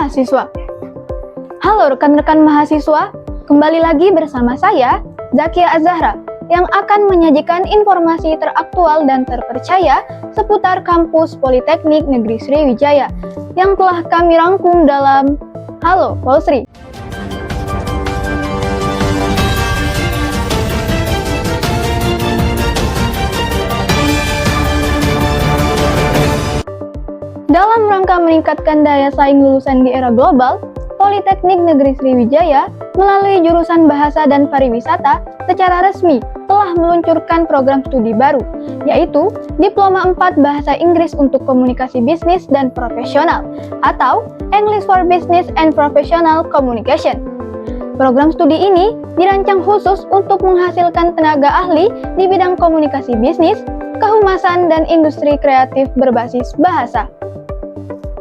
mahasiswa. Halo rekan-rekan mahasiswa, kembali lagi bersama saya, Zakia Azahra, yang akan menyajikan informasi teraktual dan terpercaya seputar kampus Politeknik Negeri Sriwijaya yang telah kami rangkum dalam Halo Polsri. Dalam rangka meningkatkan daya saing lulusan di era global, Politeknik Negeri Sriwijaya melalui jurusan Bahasa dan Pariwisata secara resmi telah meluncurkan program studi baru, yaitu Diploma 4 Bahasa Inggris untuk Komunikasi Bisnis dan Profesional atau English for Business and Professional Communication. Program studi ini dirancang khusus untuk menghasilkan tenaga ahli di bidang komunikasi bisnis, kehumasan, dan industri kreatif berbasis bahasa.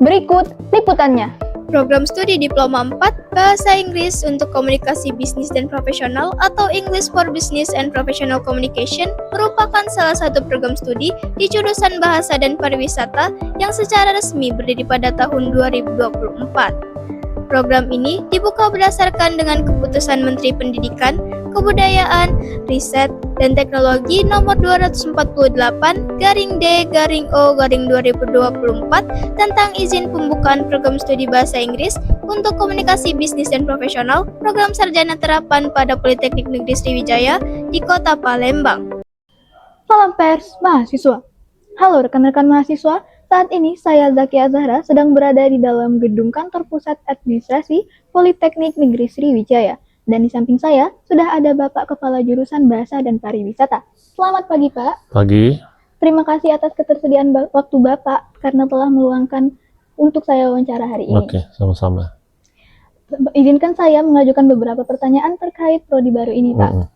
Berikut liputannya. Program studi Diploma 4 Bahasa Inggris untuk Komunikasi Bisnis dan Profesional atau English for Business and Professional Communication merupakan salah satu program studi di jurusan Bahasa dan Pariwisata yang secara resmi berdiri pada tahun 2024. Program ini dibuka berdasarkan dengan keputusan Menteri Pendidikan, Kebudayaan, Riset, dan Teknologi nomor 248/D/O/2024 tentang izin pembukaan program studi Bahasa Inggris untuk Komunikasi Bisnis dan Profesional program sarjana terapan pada Politeknik Negeri Sriwijaya di Kota Palembang. Salam pers mahasiswa. Halo rekan-rekan mahasiswa, saat ini saya Zakia Azahra sedang berada di dalam gedung kantor pusat administrasi Politeknik Negeri Sriwijaya. Dan di samping saya sudah ada Bapak Kepala Jurusan Bahasa dan Pariwisata. Selamat pagi Pak. Pagi. Terima kasih atas ketersediaan waktu Bapak karena telah meluangkan untuk saya wawancara hari ini. Oke, sama-sama. Izinkan saya mengajukan beberapa pertanyaan terkait prodi baru ini Pak.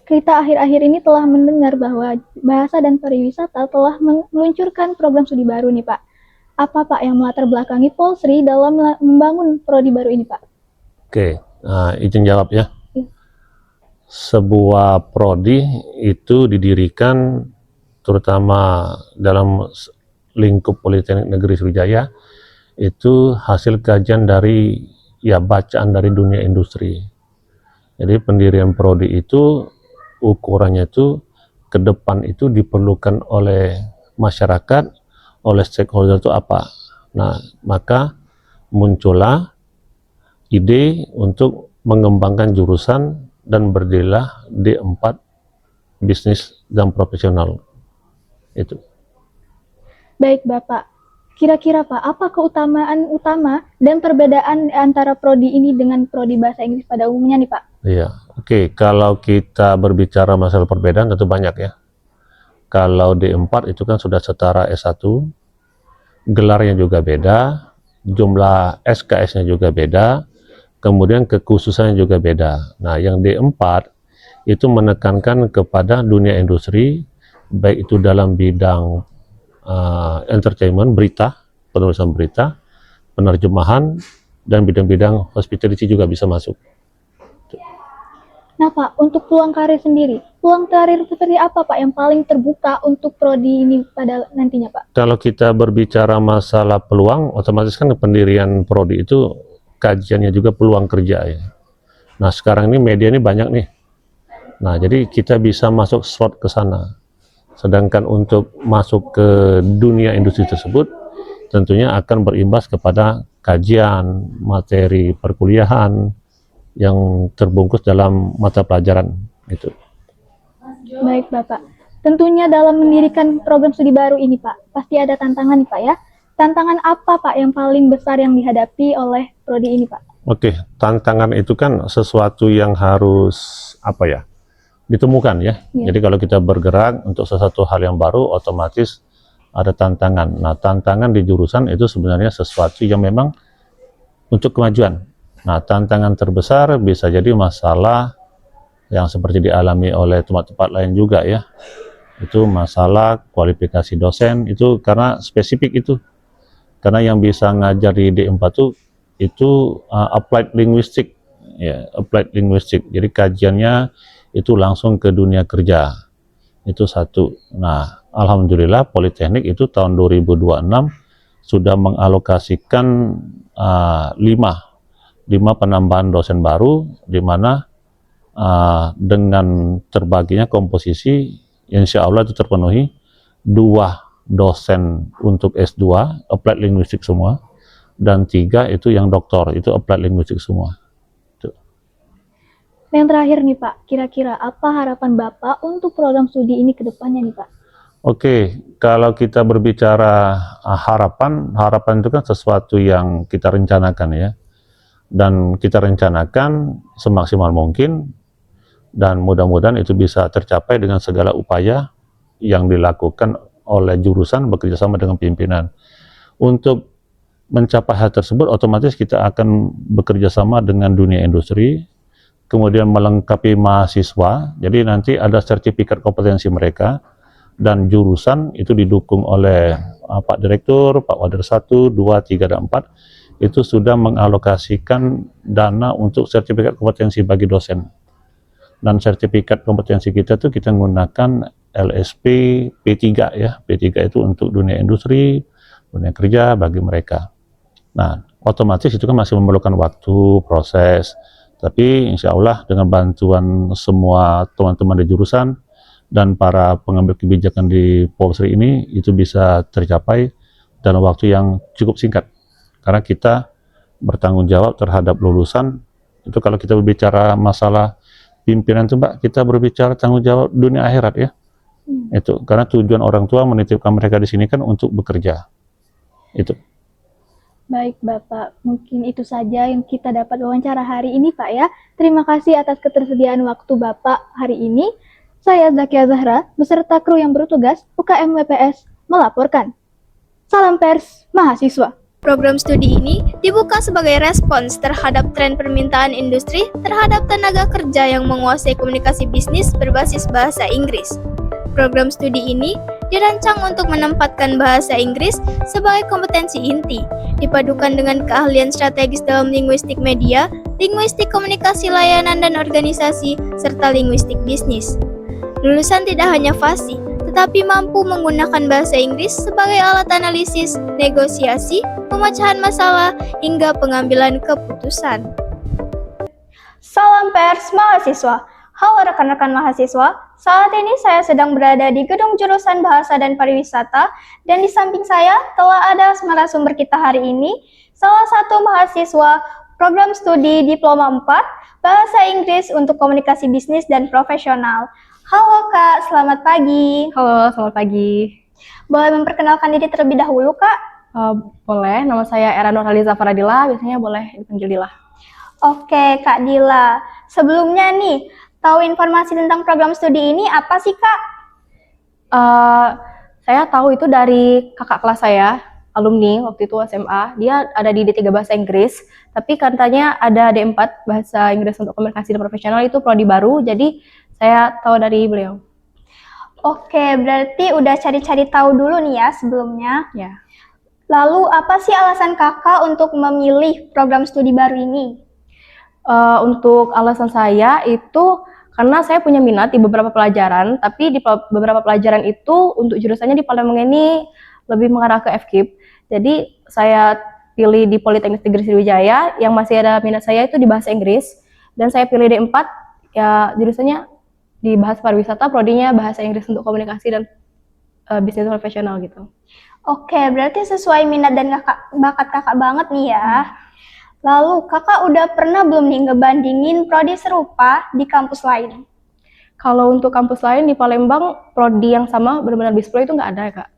Kita akhir-akhir ini telah mendengar bahwa Bahasa dan Pariwisata telah meluncurkan program studi baru nih Pak. Apa Pak yang melatar belakangi Polsri dalam membangun prodi baru ini Pak? Oke, izin jawab ya. Sebuah prodi itu didirikan terutama dalam lingkup Politeknik Negeri Sriwijaya itu hasil kajian dari bacaan dari dunia industri. Jadi pendirian prodi itu ukurannya itu ke depan itu diperlukan oleh masyarakat, oleh stakeholder itu apa. Nah, maka muncullah ide untuk mengembangkan jurusan dan berdirilah D4 Bisnis dan Profesional. Itu. Baik Bapak, kira-kira Pak, apa keutamaan utama dan perbedaan antara prodi ini dengan prodi Bahasa Inggris pada umumnya nih Pak? Iya, oke. Kalau kita berbicara masalah perbedaan tentu banyak ya. Kalau D4 itu kan sudah setara S1, gelarnya juga beda, jumlah SKS-nya juga beda, kemudian kekhususannya juga beda. Nah, yang D4 itu menekankan kepada dunia industri, baik itu dalam bidang entertainment, berita, penulisan berita, penerjemahan, dan bidang-bidang hospitality juga bisa masuk. Nah Pak, untuk peluang karir sendiri, peluang karir seperti apa Pak yang paling terbuka untuk prodi ini pada nantinya Pak? Kalau kita berbicara masalah peluang, otomatis kan pendirian prodi itu kajiannya juga peluang kerja ya. Nah sekarang ini media ini banyak nih. Nah jadi kita bisa masuk slot ke sana. Sedangkan untuk masuk ke dunia industri tersebut, tentunya akan berimbas kepada kajian, materi perkuliahan yang terbungkus dalam mata pelajaran itu. Baik Bapak, tentunya dalam mendirikan program studi baru ini Pak, pasti ada tantangan nih Pak ya. Tantangan apa Pak yang paling besar yang dihadapi oleh prodi ini Pak? Oke, tantangan itu kan sesuatu yang harus ditemukan ya. Jadi kalau kita bergerak untuk sesuatu hal yang baru, otomatis ada tantangan. Nah, tantangan di jurusan itu sebenarnya sesuatu yang memang untuk kemajuan. Nah, tantangan terbesar bisa jadi masalah yang seperti dialami oleh tempat-tempat lain juga ya. Itu masalah kualifikasi dosen, itu karena spesifik itu. Karena yang bisa ngajar di D4 itu applied linguistic, ya, applied linguistic. Jadi kajiannya itu langsung ke dunia kerja. Itu satu. Nah, alhamdulillah Politeknik itu tahun 2026 sudah mengalokasikan 5 penambahan dosen baru, di mana dengan terbaginya komposisi, insya Allah itu terpenuhi, 2 dosen untuk S2 applied linguistik semua, dan 3 itu yang doktor, itu applied linguistik semua. Yang terakhir nih Pak, kira-kira apa harapan Bapak untuk program studi ini ke depannya nih Pak? Oke, kalau kita berbicara harapan itu kan sesuatu yang kita rencanakan ya. Dan kita rencanakan semaksimal mungkin, dan mudah-mudahan itu bisa tercapai dengan segala upaya yang dilakukan oleh jurusan bekerjasama dengan pimpinan. Untuk mencapai hal tersebut, otomatis kita akan bekerjasama dengan dunia industri, kemudian melengkapi mahasiswa, jadi nanti ada sertifikat kompetensi mereka, dan jurusan itu didukung oleh Pak Direktur, Pak Wadir 1, 2, 3, dan 4, itu sudah mengalokasikan dana untuk sertifikat kompetensi bagi dosen. Dan sertifikat kompetensi kita tuh kita menggunakan LSP P3 ya, P3 itu untuk dunia industri, dunia kerja bagi mereka. Nah, otomatis itu kan masih memerlukan waktu, proses, tapi insya Allah dengan bantuan semua teman-teman di jurusan dan para pengambil kebijakan di Polsri ini, itu bisa tercapai dalam waktu yang cukup singkat. Karena kita bertanggung jawab terhadap lulusan. Itu kalau kita berbicara masalah pimpinan itu Mbak, kita berbicara tanggung jawab dunia akhirat ya. Itu karena tujuan orang tua menitipkan mereka di sini kan untuk bekerja. Itu. Baik Bapak, mungkin itu saja yang kita dapat wawancara hari ini Pak ya. Terima kasih atas ketersediaan waktu Bapak hari ini. Saya Zakia Zahra, beserta kru yang bertugas UKM WPS melaporkan. Salam pers mahasiswa. Program studi ini dibuka sebagai respons terhadap tren permintaan industri terhadap tenaga kerja yang menguasai komunikasi bisnis berbasis bahasa Inggris. Program studi ini dirancang untuk menempatkan bahasa Inggris sebagai kompetensi inti, dipadukan dengan keahlian strategis dalam linguistik media, linguistik komunikasi layanan dan organisasi, serta linguistik bisnis. Lulusan tidak hanya fasih, tetapi mampu menggunakan bahasa Inggris sebagai alat analisis, negosiasi, pemecahan masalah, hingga pengambilan keputusan. Salam pers mahasiswa. Halo rekan-rekan mahasiswa, saat ini saya sedang berada di gedung jurusan Bahasa dan Pariwisata, dan di samping saya telah ada narasumber kita hari ini, salah satu mahasiswa program studi Diploma 4, Bahasa Inggris untuk Komunikasi Bisnis dan Profesional. Halo Kak, selamat pagi. Halo, selamat pagi. Boleh memperkenalkan diri terlebih dahulu Kak? Boleh, nama saya Era Nurhaliza Faradila, biasanya boleh dipanggil Dila. Oke Kak Dila, sebelumnya nih, tahu informasi tentang program studi ini apa sih Kak? Saya tahu itu dari kakak kelas saya, alumni waktu itu SMA. Dia ada di D3 Bahasa Inggris, tapi katanya ada D4 Bahasa Inggris untuk Komunikasi dan Profesional, itu prodi baru, jadi saya tahu dari beliau. Oke, berarti udah cari-cari tahu dulu nih ya sebelumnya. Ya. Lalu apa sih alasan kakak untuk memilih program studi baru ini? Untuk alasan saya itu karena saya punya minat di beberapa pelajaran, tapi di beberapa pelajaran itu untuk jurusannya di Palembang ini lebih mengarah ke FKIP. Jadi saya pilih di Politeknik Negeri Sriwijaya, yang masih ada minat saya itu di Bahasa Inggris, dan saya pilih D4, ya jurusannya di Bahasa Pariwisata, prodinya Bahasa Inggris untuk Komunikasi dan Bisnis Profesional gitu. Oke, berarti sesuai minat dan bakat kakak banget nih ya. Lalu kakak udah pernah belum nih ngebandingin prodi serupa di kampus lain? Kalau untuk kampus lain di Palembang, prodi yang sama benar-benar Bispro itu nggak ada ya Kak.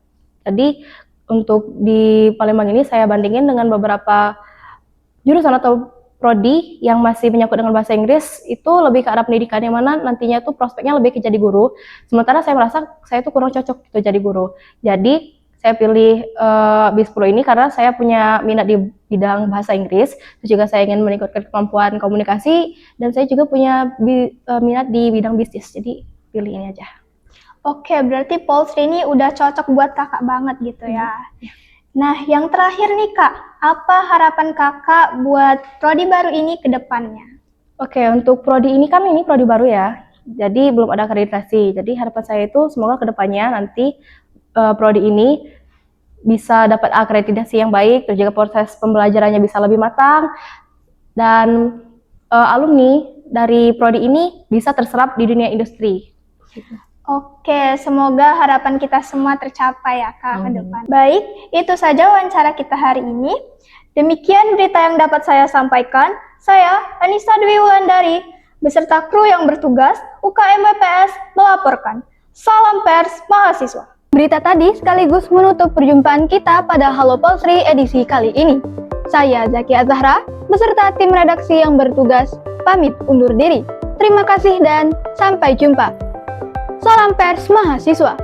Jadi untuk di Palembang ini saya bandingin dengan beberapa jurusan atau prodi yang masih menyangkut dengan bahasa Inggris, itu lebih ke arah pendidikan yang mana nantinya tuh prospeknya lebih ke jadi guru. Sementara saya merasa saya tuh kurang cocok gitu jadi guru. Jadi saya pilih Bispro ini karena saya punya minat di bidang bahasa Inggris, terus juga saya ingin meningkatkan kemampuan komunikasi, dan saya juga punya minat di bidang bisnis, jadi pilih ini aja. Oke, berarti Polsri ini udah cocok buat kakak banget gitu ya. Nah, yang terakhir nih Kak, apa harapan kakak buat prodi baru ini ke depannya? Oke, untuk prodi ini kan ini prodi baru ya, jadi belum ada akreditasi. Jadi harapan saya itu semoga ke depannya nanti prodi ini bisa dapat akreditasi yang baik, terus juga proses pembelajarannya bisa lebih matang, dan alumni dari prodi ini bisa terserap di dunia industri. Oke, semoga harapan kita semua tercapai ya Kak ke depan. Baik, itu saja wawancara kita hari ini. Demikian berita yang dapat saya sampaikan. Saya, Anissa Dwi Wulandari, beserta kru yang bertugas, UKM WPS, melaporkan. Salam pers mahasiswa. Berita tadi sekaligus menutup perjumpaan kita pada Halo Polsri edisi kali ini. Saya Zakia Zahra, beserta tim redaksi yang bertugas, pamit undur diri. Terima kasih dan sampai jumpa. Salam pers mahasiswa.